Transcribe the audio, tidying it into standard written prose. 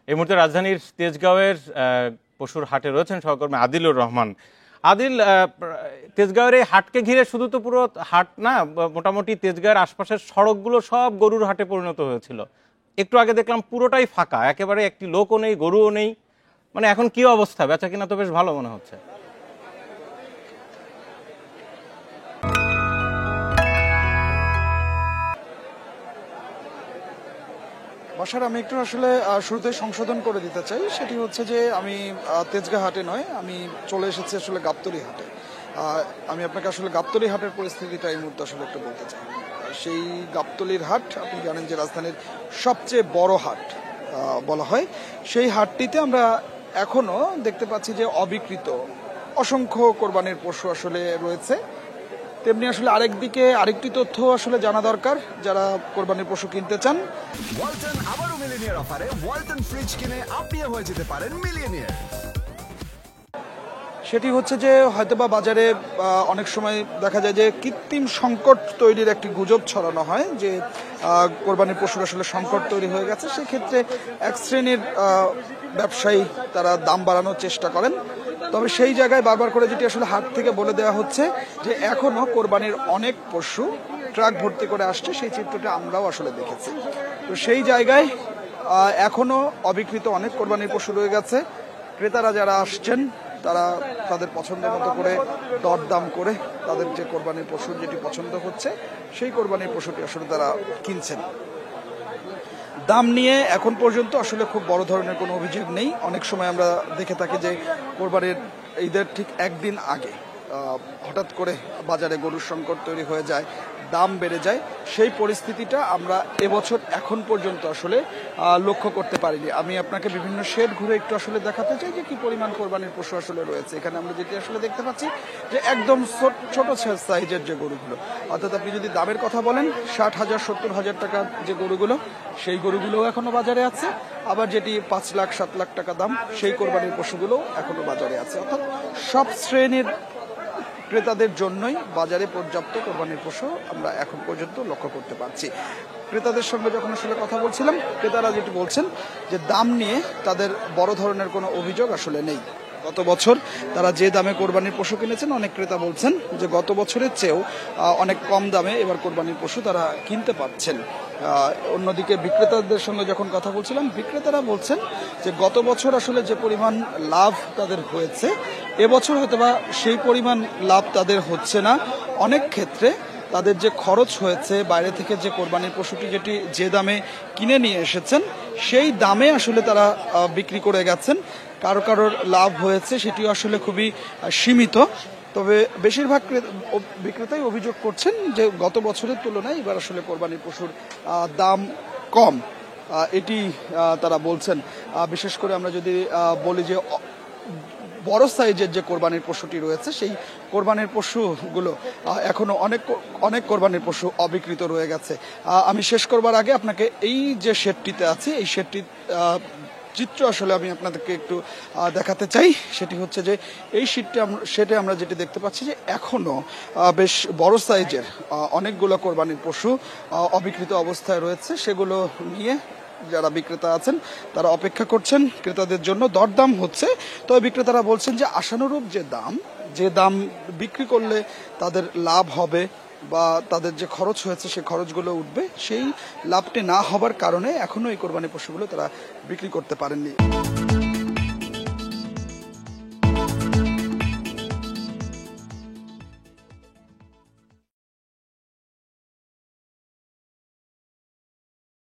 এই মুহূর্তে রাজধানীর তেজগাঁওয়ের পশুর হাটে রয়েছেন সহকর্মী আদিলুর রহমান। আদিল, তেজগাঁওয়ের এই হাটকে ঘিরে শুধু তো পুরো হাট না, মোটামুটি তেজগাঁওয়ের আশপাশের সড়কগুলো সব গরুর হাটে পরিণত হয়েছিল। একটু আগে দেখলাম পুরোটাই ফাঁকা, একেবারে একটি লোকও নেই, গরুও নেই। মানে এখন কি অবস্থা? বেচা কিনা তো বেশ ভালো মনে হচ্ছে। বাসার আমি একটু আসলে শুরুতে সংশোধন করে দিতে চাই। সেটি হচ্ছে যে আমি তেজগাঁ হাটে নয়, আমি চলে এসেছি আসলে গাবতলী হাটে। আমি আপনাকে আসলে গাবতলী হাটের পরিস্থিতিটা এই মুহূর্তে আসলে একটু বলতে চাই। সেই গাবতলীর হাট আপনি জানেন যে রাজধানীর সবচেয়ে বড় হাট বলা হয়। সেই হাটটিতে আমরা এখনো দেখতে পাচ্ছি যে অবিকৃত অসংখ্য কোরবানির পশু আসলে রয়েছে। তেমনি আসলে আরেকদিকে আরেকটি তথ্য আসলে জানা দরকার যারা কোরবানির পশু কিনতে চান। ওয়ালটন আবারও মিলিয়নিয়ার অফারে ওয়ালটন ফ্রিজ কিনে আপনিও হয়ে যেতে পারেন মিলিয়নিয়ার। সেটি হচ্ছে যে হয়তোবা বাজারে অনেক সময় দেখা যায় যে কৃত্রিম সংকট তৈরির একটি গুজব ছড়ানো হয় যে কোরবানির পশুর আসলে সংকট তৈরি হয়ে গেছে। সেক্ষেত্রে এক শ্রেণীর ব্যবসায়ী তারা দাম বাড়ানোর চেষ্টা করেন। তবে সেই জায়গায় বারবার করে যেটি আসলে হাট থেকে বলে দেওয়া হচ্ছে যে এখনো কোরবানির অনেক পশু ট্রাক ভর্তি করে আসছে, সেই চিত্রটা আমরাও আসলে দেখেছি। তো সেই জায়গায় এখনো অবিকৃত অনেক কোরবানির পশু রয়ে গেছে। ক্রেতারা যারা আসছেন তারা তাদের পছন্দ মতো করে দরদাম করে তাদের যে কোরবানির পশু যেটি পছন্দ হচ্ছে সেই কোরবানির পশুটি আসলে তারা কিনছেন। দাম নিয়ে এখন পর্যন্ত আসলে খুব বড় ধরনের কোনো অভিযোগ নেই। অনেক সময় আমরা দেখে থাকি যে কোরবানির ঈদের ঠিক একদিন আগে হঠাৎ করে বাজারে গরুর সংকট তৈরি হয়ে যায়, দাম বেড়ে যায়। সেই পরিস্থিতিটা আমরা এবছর এখন পর্যন্ত আসলে লক্ষ্য করতে পারিনি। আমি আপনাকে বিভিন্ন শেড ঘুরে একটু আসলে দেখাতে চাই যে কি পরিমাণ কোরবানির পশু আসলে রয়েছে। এখানে আমরা যেটি আসলে দেখতে পাচ্ছি যে একদম ছোট সাইজের যে গরুগুলো, অর্থাৎ আপনি যদি দামের কথা বলেন 60,000 70,000 টাকার যে গরুগুলো, সেই গরুগুলোও এখনো বাজারে আছে। আবার যেটি 5 লাখ 7 লাখ টাকা দাম, সেই কোরবানির পশুগুলো এখনো বাজারে আছে। অর্থাৎ সব শ্রেণীর ক্রেতাদের জন্যই বাজারে পর্যাপ্ত কোরবানির পশু আমরা এখন পর্যন্ত লক্ষ্য করতে পারছি। ক্রেতাদের সঙ্গে যখন আসলে কথা বলছিলাম, ক্রেতারা যেটি বলছেন যে দাম নিয়ে তাদের বড় ধরনের কোনো অভিযোগ আসলে নেই। গত বছর তারা যে দামে কোরবানির পশু কিনেছেন, অনেক ক্রেতা বলছেন যে গত বছরের চেয়েও অনেক কম দামে এবার কোরবানির পশু তারা কিনতে পারছেন। অন্যদিকে বিক্রেতাদের সঙ্গে যখন কথা বলছিলাম, বিক্রেতারা বলছেন যে গত বছর আসলে যে পরিমাণ লাভ তাদের হয়েছে, এবছর হয়তোবা সেই পরিমাণ লাভ তাদের হচ্ছে না। অনেক ক্ষেত্রে তাদের যে খরচ হয়েছে বাইরে থেকে যে কোরবানির পশুটি যেটি যে দামে কিনে নিয়ে এসেছেন, সেই দামে আসলে তারা বিক্রি করে গেছেন। কারো কারোর লাভ হয়েছে সেটিও আসলে খুবই সীমিত। তবে বেশিরভাগ বিক্রেতাই অভিযোগ করছেন যে গত বছরের তুলনায় এবার আসলে কোরবানির পশুর দাম কম, এটি তারা বলছেন। বিশেষ করে আমরা যদি বলি যে বড় সাইজের যে কোরবানির পশুটি রয়েছে, সেই কোরবানির পশুগুলো এখনো অনেক কোরবানির পশু অবিকৃত রয়ে গেছে। আমি শেষ করবার আগে আপনাকে এই যে শেডটিতে আছি, এই শেডটি চিত্র আসলে আমি আপনাদেরকে একটু দেখাতে চাই। সেটি হচ্ছে যে এই শেডে আমরা যেটি দেখতে পাচ্ছি যে এখনো বেশ বড় সাইজের অনেকগুলো কোরবানির পশু অবিকৃত অবস্থায় রয়েছে। সেগুলো নিয়ে যারা বিক্রেতা আছেন তারা অপেক্ষা করছেন ক্রেতাদের জন্য। দরদাম হচ্ছে, তবে বিক্রেতারা বলছেন যে আশানুরূপ যে দাম বিক্রি করলে তাদের লাভ হবে বা তাদের যে খরচ হয়েছে সেই খরচগুলো উঠবে, সেই লাভটি না হবার কারণে এখনো এই কোরবানি পশুগুলো তারা বিক্রি করতে পারেননি।